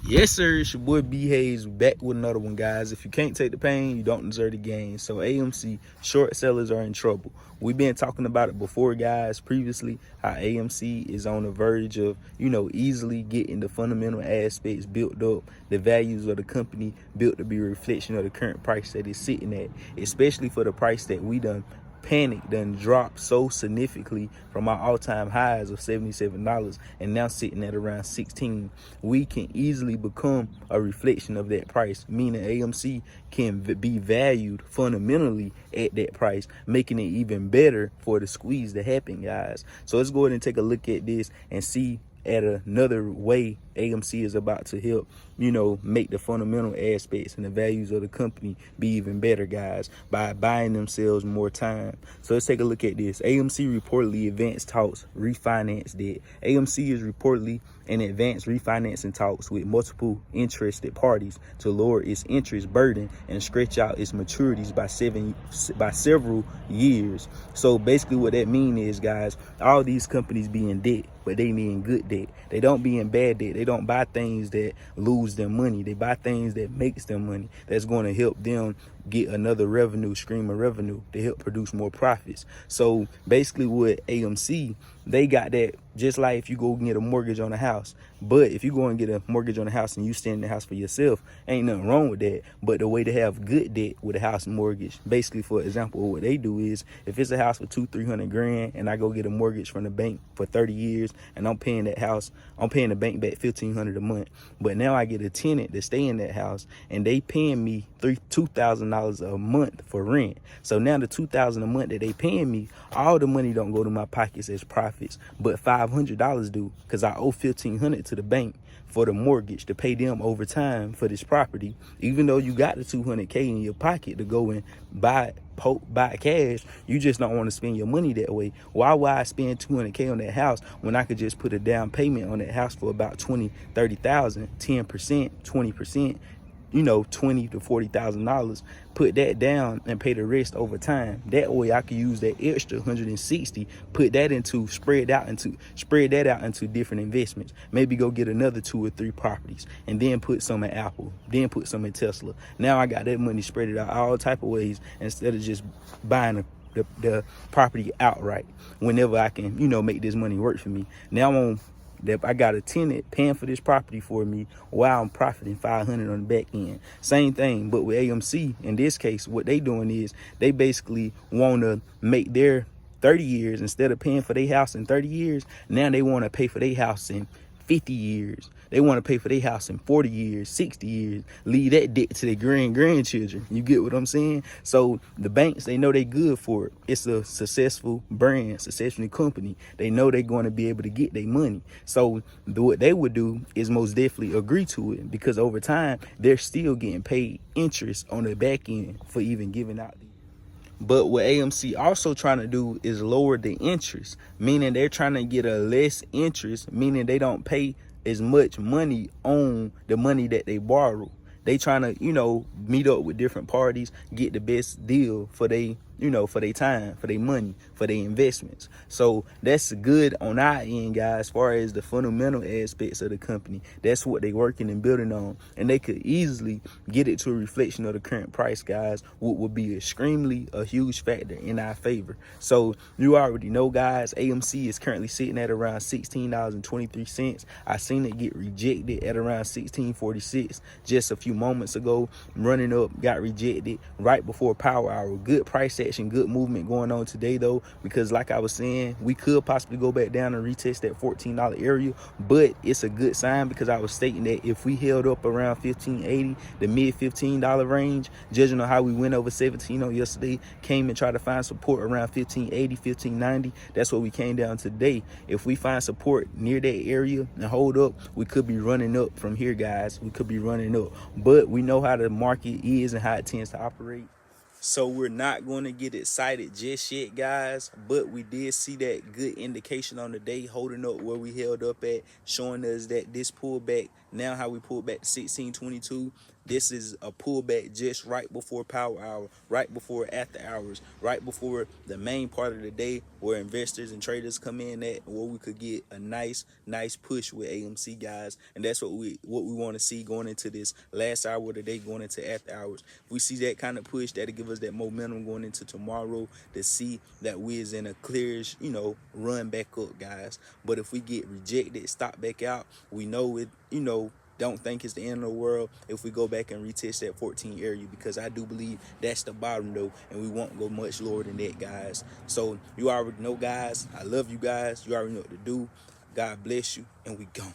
Yes, sir. It's your boy B Hayes back with another one, guys. If you can't take the pain, you don't deserve the gain. So AMC short sellers are in trouble. We've been talking about it before, guys, previously, how AMC is on the verge of, easily getting the fundamental aspects built up, the values of the company built to be a reflection of the current price that it's sitting at, especially for the price that we done dropped so significantly from our all-time highs of $77 and now sitting at around 16. We can easily become a reflection of that price, meaning AMC can be valued fundamentally at that price, making it even better for the squeeze to happen, guys. So let's go ahead and take a look at this and see at another way AMC is about to help, make the fundamental aspects and the values of the company be even better, guys, by buying themselves more time. So let's take a look at this. AMC reportedly advanced talks refinance debt. AMC is reportedly in advanced refinancing talks with multiple interested parties to lower its interest burden and stretch out its maturities by several years. So basically what that means is, guys, all these companies be in debt, but they be in good debt. They don't be in bad debt. They don't buy things that lose them money. They buy things that makes them money, that's going to help them get another revenue stream of revenue to help produce more profits. So basically what AMC, they got that, just like if you go get a mortgage on a house. But if you go and get a mortgage on a house and you stay in the house for yourself, ain't nothing wrong with that. But the way to have good debt with a house mortgage, basically, for example, what they do is, if it's a house for 200-300 grand and I go get a mortgage from the bank for 30 years and I'm paying the bank back $1,500 a month. But now I get a tenant to stay in that house and they paying me $2,000 a month for rent. So now the $2,000 a month that they paying me, all the money don't go to my pockets as profits, but $500 do, because I owe $1,500 to the bank for the mortgage to pay them over time for this property. Even though you got the $200K in your pocket to go and buy cash, you just don't want to spend your money that way. Why would I spend $200K on that house when I could just put a down payment on that house for about $20,000-$30,000, 10%, 20%, $20,000 to $40,000, put that down and pay the rest over time. That way I could use that extra 160, spread that out into different investments. Maybe go get another 2 or 3 properties and then put some in Apple, then put some in Tesla. Now I got that money spread it out all type of ways instead of just buying the property outright whenever I can, make this money work for me. Now that I got a tenant paying for this property for me while I'm profiting $500 on the back end. Same thing, but with AMC, in this case, what they doing is they basically want to make their 30 years, instead of paying for their house in 30 years, now they want to pay for their house in 50 years. They want to pay for their house in 40 years, 60 years, leave that debt to their grandchildren. You get what I'm saying? So the banks, they know they good for it. It's a successful brand, successful company. They know they're going to be able to get their money. So what they would do is most definitely agree to it, because over time, they're still getting paid interest on the back end for even giving out these. But what AMC also trying to do is lower the interest, meaning they're trying to get a less interest, meaning they don't pay as much money on the money that they borrow. They trying to, meet up with different parties, get the best deal for for their time, for their money, for their investments. So that's good on our end, guys, as far as the fundamental aspects of the company. That's what they working and building on. And they could easily get it to a reflection of the current price, guys, what would be extremely a huge factor in our favor. So you already know, guys, AMC is currently sitting at around $16.23. I seen it get rejected at around $16.46 just a few moments ago. Running up, got rejected right before power hour. Good price action, good movement going on today, though, because like I was saying, we could possibly go back down and retest that $14 area, but it's a good sign, because I was stating that if we held up around $15.80, the mid $15 range, judging on how we went over 17 on yesterday, came and tried to find support around $15.80, $15.90. That's what we came down today. If we find support near that area and hold up, we could be running up from here, guys. We could be running up, but we know how the market is and how it tends to operate. So we're not going to get excited just yet, guys, but we did see that good indication on the day, holding up where we held up at, showing us that this pullback, now how we pulled back to 1622, This is a pullback just right before power hour, right before after hours, right before the main part of the day where investors and traders come in at, where we could get a nice push with AMC, guys. And that's what we want to see going into this last hour of the day, going into after hours. If we see that kind of push, that'll give us that momentum going into tomorrow to see that we is in a clearish, run back up, guys. But if we get rejected, stop back out, we know it, don't think it's the end of the world if we go back and retest that 14 area, because I do believe that's the bottom though, and we won't go much lower than that, guys. So you already know, guys, I love you guys. You already know what to do. God bless you, and we gone.